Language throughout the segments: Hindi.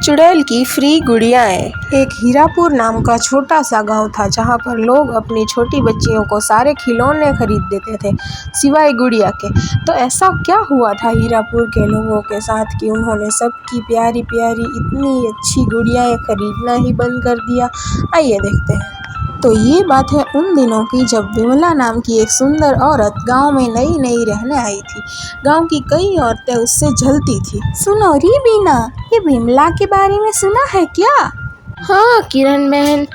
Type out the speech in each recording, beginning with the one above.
चुड़ैल की फ्री गुड़ियाएँ। एक हीरापुर नाम का छोटा सा गांव था जहां पर लोग अपनी छोटी बच्चियों को सारे खिलौने खरीद देते थे सिवाय गुड़िया के। तो ऐसा क्या हुआ था हीरापुर के लोगों के साथ कि उन्होंने सबकी प्यारी प्यारी इतनी अच्छी गुड़ियाएँ खरीदना ही बंद कर दिया। आइए देखते हैं। तो ये बात है उन दिनों की जब विमला नाम की एक सुंदर औरत गांव में नई नई रहने आई थी। गांव की कई औरतें उससे जलती थी। सुनो री बीना, ये विमला के बारे में सुना है क्या? हाँ किरण बहन,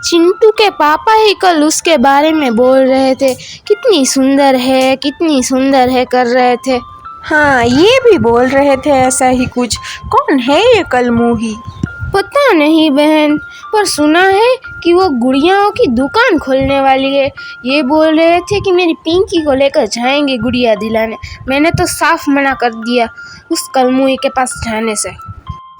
चिंटू के पापा ही कल उसके बारे में बोल रहे थे। कितनी सुंदर है कर रहे थे। हाँ, ये भी बोल रहे थे ऐसा ही कुछ। कौन है ये कलमुही? पता नहीं बहन, पर सुना है कि वो गुड़ियाओं की दुकान खोलने वाली है। ये बोल रहे थे कि मेरी पिंकी को लेकर जाएंगे गुड़िया दिलाने। मैंने तो साफ मना कर दिया उस कलमुही के पास जाने से।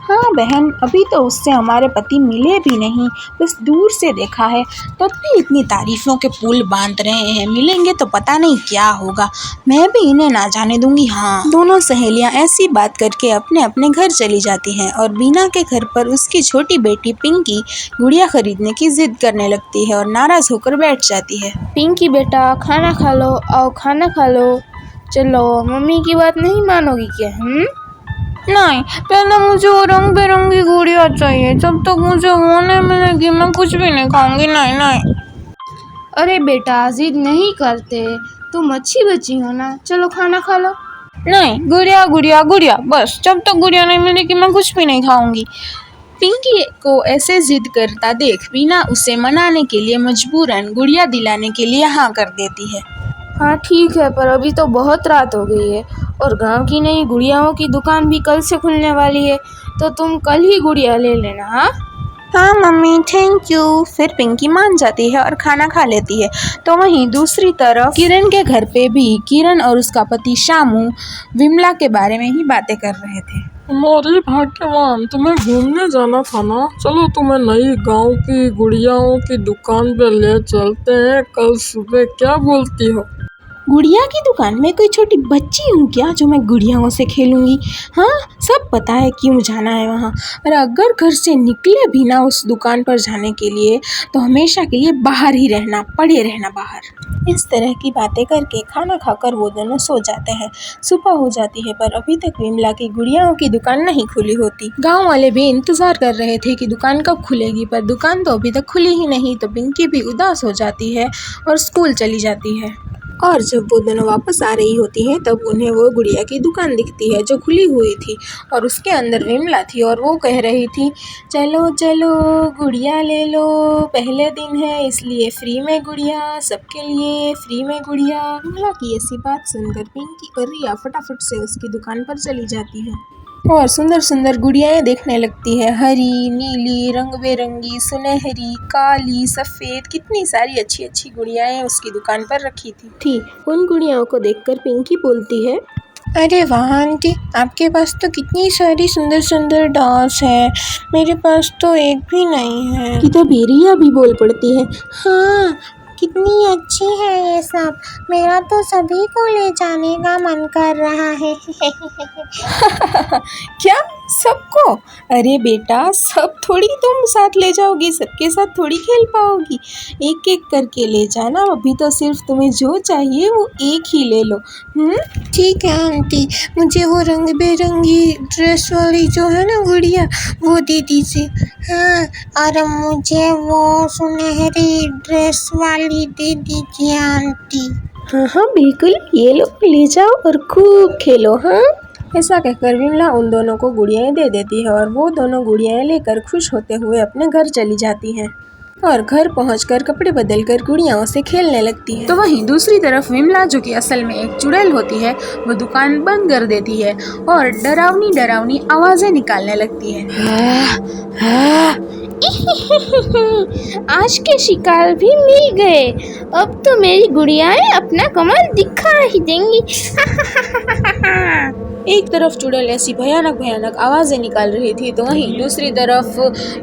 हाँ बहन, अभी तो उससे हमारे पति मिले भी नहीं, बस दूर से देखा है। तब भी इतनी तारीफों के पुल बांध रहे हैं, मिलेंगे तो पता नहीं क्या होगा। मैं भी इन्हें ना जाने दूंगी। हाँ, दोनों सहेलियां ऐसी बात करके अपने अपने घर चली जाती हैं और बीना के घर पर उसकी छोटी बेटी पिंकी गुड़िया खरीदने की जिद करने लगती है और नाराज होकर बैठ जाती है। पिंकी बेटा, खाना खा लो, आओ खाना खा लो। चलो, मम्मी की बात नहीं मानोगी क्या? नहीं, पहले मुझे वो रंग बिरंगी गुड़िया चाहिए। जब तक मुझे वो नहीं मिलेगी मैं कुछ भी नहीं खाऊंगी। नहीं नहीं। अरे बेटा, जिद नहीं करते, तुम अच्छी बच्ची हो ना। चलो खाना खा लो। नहीं, गुड़िया गुड़िया गुड़िया, बस जब तक गुड़िया नहीं मिलेगी मैं कुछ भी नहीं खाऊंगी। पिंकी को ऐसे जिद करता देख बीना उसे मनाने के लिए मजबूरन गुड़िया दिलाने के लिए हाँ कर देती है। हाँ ठीक है, पर अभी तो बहुत रात हो गई है और गांव की नई गुड़ियाओं की दुकान भी कल से खुलने वाली है, तो तुम कल ही गुड़िया ले लेना। हाँ मम्मी, थैंक यू। फिर पिंकी मान जाती है और खाना खा लेती है। तो वहीं दूसरी तरफ किरण के घर पे भी किरण और उसका पति शामू विमला के बारे में ही बातें कर रहे थे। हमारी भाग्यवान, तुम्हें घूमने जाना था ना। चलो तुम्हें नई गांव की गुड़ियाओं की दुकान पे ले चलते हैं कल सुबह। क्या बोलती हो? गुड़िया की दुकान में कोई छोटी बच्ची हूँ क्या जो मैं गुड़ियाओं से खेलूंगी? हाँ, सब पता है क्यों जाना है वहाँ। और अगर घर से निकले भी ना उस दुकान पर जाने के लिए तो हमेशा के लिए बाहर ही रहना, पड़े रहना बाहर। इस तरह की बातें करके खाना खाकर वो दोनों सो जाते हैं। सुबह हो जाती है पर अभी तक विमला की गुड़ियाओं की दुकान नहीं खुली होती। गाँव वाले भी इंतजार कर रहे थे कि दुकान कब खुलेगी, पर दुकान तो अभी तक खुली ही नहीं। तो पिंकी भी उदास हो जाती है और स्कूल चली जाती है। और जब वो दोनों वापस आ रही होती हैं तब उन्हें वो गुड़िया की दुकान दिखती है जो खुली हुई थी और उसके अंदर विमला थी और वो कह रही थी, चलो चलो गुड़िया ले लो, पहले दिन है इसलिए फ्री में गुड़िया, सबके लिए फ्री में गुड़िया। विमला की ऐसी बात सुनकर पिंकी और रिया फटाफट से उसकी दुकान पर चली जाती है और सुंदर सुंदर गुड़ियाएं देखने लगती है। हरी, नीली, रंग बेरंगी, सुनहरी, काली, सफ़ेद, कितनी सारी अच्छी अच्छी गुड़ियाएं उसकी दुकान पर रखी थी। उन गुड़ियाओं को देखकर पिंकी बोलती है, अरे वाह आंटी, आपके पास तो कितनी सारी सुंदर सुंदर डॉल्स हैं, मेरे पास तो एक भी नहीं है। कि तभी रिया भी बोल पड़ती है, हाँ कितनी अच्छी है ये सब, मेरा तो सभी को ले जाने का मन कर रहा है। क्या सबको? अरे बेटा, सब थोड़ी तुम साथ ले जाओगी, सबके साथ थोड़ी खेल पाओगी। एक एक करके ले जाना। अभी तो सिर्फ तुम्हें जो चाहिए वो एक ही ले लो। ठीक है आंटी, मुझे वो रंग बेरंगी ड्रेस वाली जो है ना गुड़िया वो दे दीजिए। हाँ, और मुझे वो सुनहरी ड्रेस वाली दे दीजिए आंटी। हाँ हाँ बिल्कुल, ये लो, ले जाओ और खूब खेलो। हाँ, ऐसा कहकर विमला उन दोनों को गुड़ियाएं दे देती है और वो दोनों गुड़ियाएं लेकर खुश होते हुए अपने घर चली जाती हैं और घर पहुंचकर कपड़े बदलकर गुड़ियाओं से खेलने लगती है। तो वहीं दूसरी तरफ विमला, जो कि असल में एक चुड़ैल होती है, वो दुकान बंद कर देती है और डरावनी डरावनी आवाजें निकालने लगती है। आज के शिकार भी मिल गए, अब तो मेरी गुड़ियाएं अपना कमाल दिखा ही देंगी। एक तरफ चुड़ैल ऐसी भयानक भयानक आवाजें निकाल रही थी तो वहीं दूसरी तरफ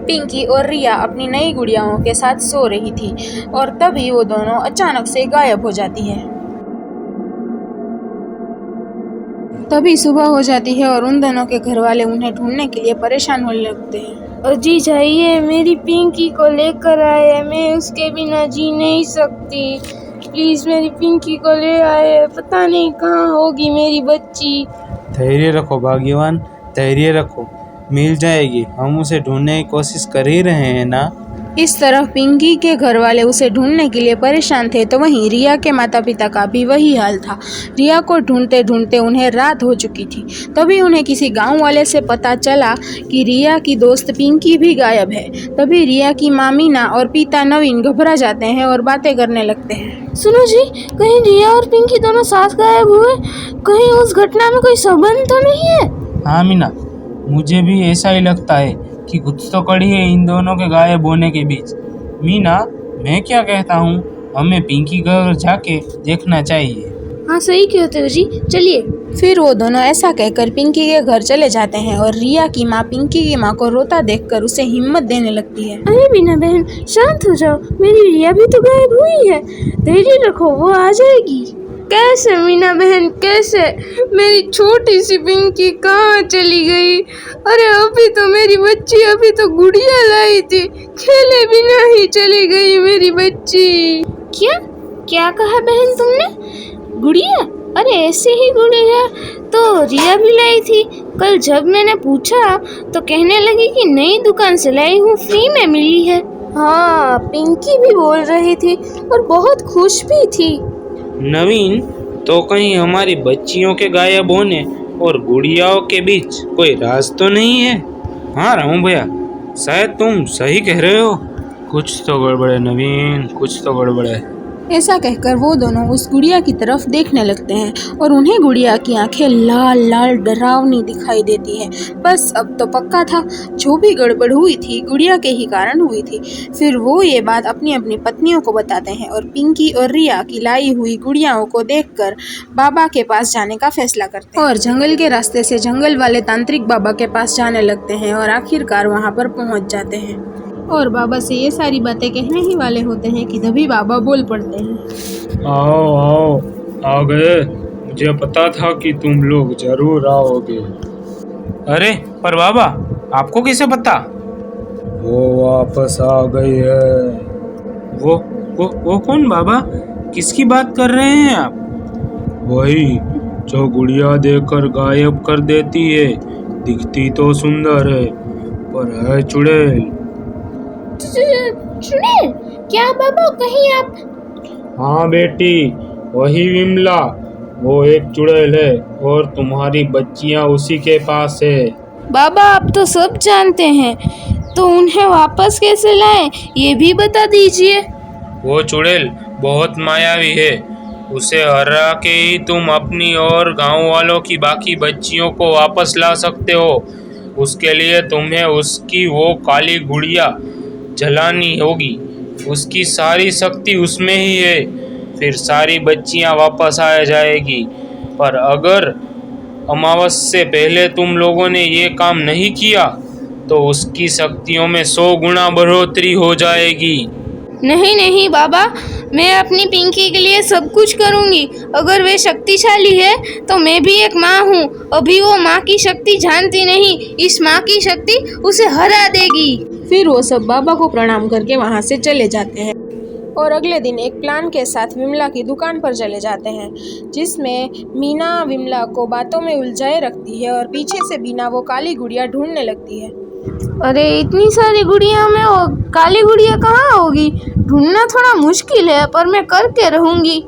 पिंकी और रिया अपनी नई गुड़ियाओं के साथ सो रही थी और तभी वो दोनों अचानक से गायब हो जाती हैं। तभी सुबह हो जाती है और उन दोनों के घर वाले उन्हें ढूंढने के लिए परेशान होने लगते हैं। अजी जाइए, मेरी पिंकी को लेकर आए, मैं उसके बिना जी नहीं सकती। प्लीज़ मेरी पिंकी को ले आए, पता नहीं कहाँ होगी मेरी बच्ची। धैर्य रखो भाग्यवान, धैर्य रखो, मिल जाएगी। हम उसे ढूंढने की कोशिश कर ही रहे हैं ना। इस तरफ पिंकी के घर वाले उसे ढूंढने के लिए परेशान थे, तो वहीं रिया के माता पिता का भी वही हाल था। रिया को ढूंढते ढूंढते उन्हें रात हो चुकी थी। तभी उन्हें किसी गांव वाले से पता चला कि रिया की दोस्त पिंकी भी गायब है। तभी रिया की माँ मीना और पिता नवीन घबरा जाते हैं और बातें करने लगते हैं। सुनो जी, कहीं रिया और पिंकी दोनों साथ गायब हुए? कहीं उस घटना में कोई संबंध तो नहीं है? हाँ मीना, मुझे भी ऐसा ही लगता है कि कुछ तो कड़ी है इन दोनों के गायब होने के बीच। मीना, मैं क्या कहता हूँ, हमें पिंकी घर जाके देखना चाहिए। हाँ सही कहते हो जी, चलिए। फिर वो दोनों ऐसा कहकर पिंकी के घर चले जाते हैं और रिया की माँ पिंकी की माँ को रोता देखकर उसे हिम्मत देने लगती है। अरे मीना बहन, शांत हो जाओ, मेरी रिया भी तो गायब हुई है, धैर्य रखो, वो आ जाएगी। कैसे मीना बहन, कैसे? मेरी छोटी सी पिंकी कहाँ चली गई? अरे अभी तो मेरी बच्ची, अभी तो गुड़िया लाई थी, खेले बिना ही चली गई मेरी बच्ची। क्या कहा बहन तुमने? गुड़िया? अरे ऐसे ही गुड़िया तो रिया भी लाई थी। कल जब मैंने पूछा तो कहने लगी कि नई दुकान से लाई हूँ, फ्री में मिली है। हाँ, पिंकी भी बोल रही थी और बहुत खुश भी थी। नवीन, तो कहीं हमारी बच्चियों के गायब होने और गुड़ियाओं के बीच कोई राज तो नहीं है? हाँ रामू भैया, शायद तुम सही कह रहे हो। कुछ तो गड़बड़ है नवीन, कुछ तो गड़बड़ है। ऐसा कहकर वो दोनों उस गुड़िया की तरफ देखने लगते हैं और उन्हें गुड़िया की आंखें लाल लाल डरावनी दिखाई देती है। बस अब तो पक्का था, जो भी गड़बड़ हुई थी गुड़िया के ही कारण हुई थी। फिर वो ये बात अपनी अपनी पत्नियों को बताते हैं और पिंकी और रिया की लाई हुई गुड़ियाओं को देखकर बाबा के पास जाने का फैसला करते हैं और जंगल के रास्ते से जंगल वाले तांत्रिक बाबा के पास जाने लगते हैं और आखिरकार वहाँ पर पहुँच जाते हैं और बाबा से ये सारी बातें कहने ही वाले होते हैं कि तभी बाबा बोल पड़ते हैं। आओ आओ, आ गए। मुझे पता था कि तुम लोग जरूर आओगे। अरे पर बाबा, आपको कैसे पता? वो वापस आ गई है। वो कौन बाबा? किसकी बात कर रहे हैं आप? वही जो गुड़िया देकर गायब कर देती है। दिखती तो सुंदर है पर है चुड़ैल। चुड़ैल? क्या बाबा, कहीं आप? हाँ बेटी, वही विमला, वो एक चुड़ैल है और तुम्हारी बच्चियां उसी के पास है। बाबा आप तो सब जानते हैं, तो उन्हें वापस कैसे लाएं, ये भी बता दीजिए। वो चुड़ैल बहुत मायावी है, उसे हरा के ही तुम अपनी और गांव वालों की बाकी बच्चियों को वापस ला सकते हो। उसके लिए तुम्हें उसकी वो काली गुड़िया जलानी होगी। उसकी सारी शक्ति उसमें ही है, फिर सारी बच्चियां वापस आ जाएगी। पर अगर अमावस से पहले तुम लोगों ने ये काम नहीं किया तो उसकी शक्तियों में 100 गुना बढ़ोतरी हो जाएगी। नहीं बाबा, मैं अपनी पिंकी के लिए सब कुछ करूंगी। अगर वे शक्तिशाली है तो मैं भी एक माँ हूँ। अभी वो माँ की शक्ति जानती नहीं, इस माँ की शक्ति उसे हरा देगी। फिर वो सब बाबा को प्रणाम करके वहाँ से चले जाते हैं और अगले दिन एक प्लान के साथ विमला की दुकान पर चले जाते हैं, जिसमें मीना विमला को बातों में उलझाए रखती है और पीछे से बिना वो काली गुड़िया ढूंढने लगती है। अरे इतनी सारी गुड़िया में वो काली गुड़िया कहाँ होगी? ढूंढना थोड़ा मुश्किल है, पर मैं करके रहूंगी।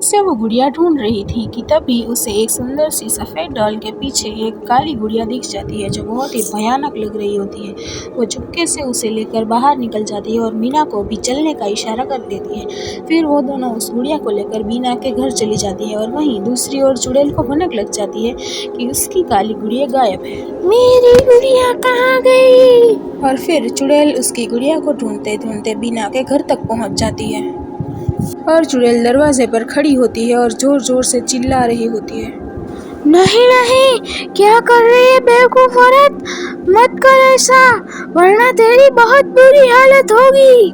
से वो गुड़िया ढूंढ रही थी कि तभी उसे एक सुंदर सी सफ़ेद डॉल के पीछे एक काली गुड़िया दिख जाती है, जो बहुत ही भयानक लग रही होती है। वो चुपके से उसे लेकर बाहर निकल जाती है और मीना को भी चलने का इशारा कर देती है। फिर वो दोनों उस गुड़िया को लेकर मीना के घर चली जाती है और वहीं दूसरी ओर चुड़ैल को भनक लग जाती है कि उसकी काली गुड़िया गायब है। मेरी गुड़िया कहाँ गई? और फिर चुड़ैल उसकी गुड़िया को ढूंढते ढूंढते बीना के घर तक पहुंच जाती है और चुड़ैल दरवाजे पर खड़ी होती है और जोर जोर से चिल्ला रही होती है। नहीं, क्या कर रही है बेवकूफ औरत? मत कर ऐसा, वरना तेरी बहुत बुरी हालत होगी।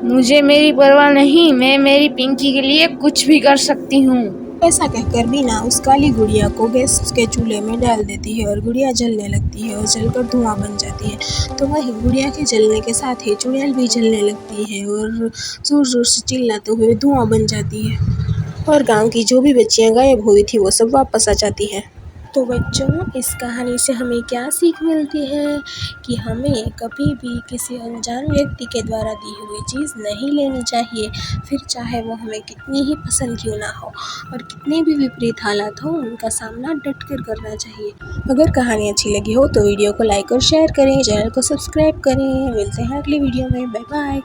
मुझे मेरी परवाह नहीं, मैं मेरी पिंकी के लिए कुछ भी कर सकती हूँ। ऐसा कहकर बीना उस काली गुड़िया को गैस के चूल्हे में डाल देती है और गुड़िया जलने लगती है और जलकर धुआं बन जाती है। तो वही गुड़िया के जलने के साथ ही चुड़ैल भी जलने लगती है और ज़ोर ज़ोर से चिल्लाते हुए धुआं बन जाती है और गांव की जो भी बच्चियां गायब हुई थी वो सब वापस आ जाती हैं। तो बच्चों, इस कहानी से हमें क्या सीख मिलती है कि हमें कभी भी किसी अनजान व्यक्ति के द्वारा दी हुई चीज़ नहीं लेनी चाहिए, फिर चाहे वो हमें कितनी ही पसंद क्यों ना हो और कितने भी विपरीत हालात हो, उनका सामना डट कर करना चाहिए। अगर कहानी अच्छी लगी हो तो वीडियो को लाइक और शेयर करें, चैनल को सब्सक्राइब करें। मिलते हैं अगली वीडियो में। Bye bye.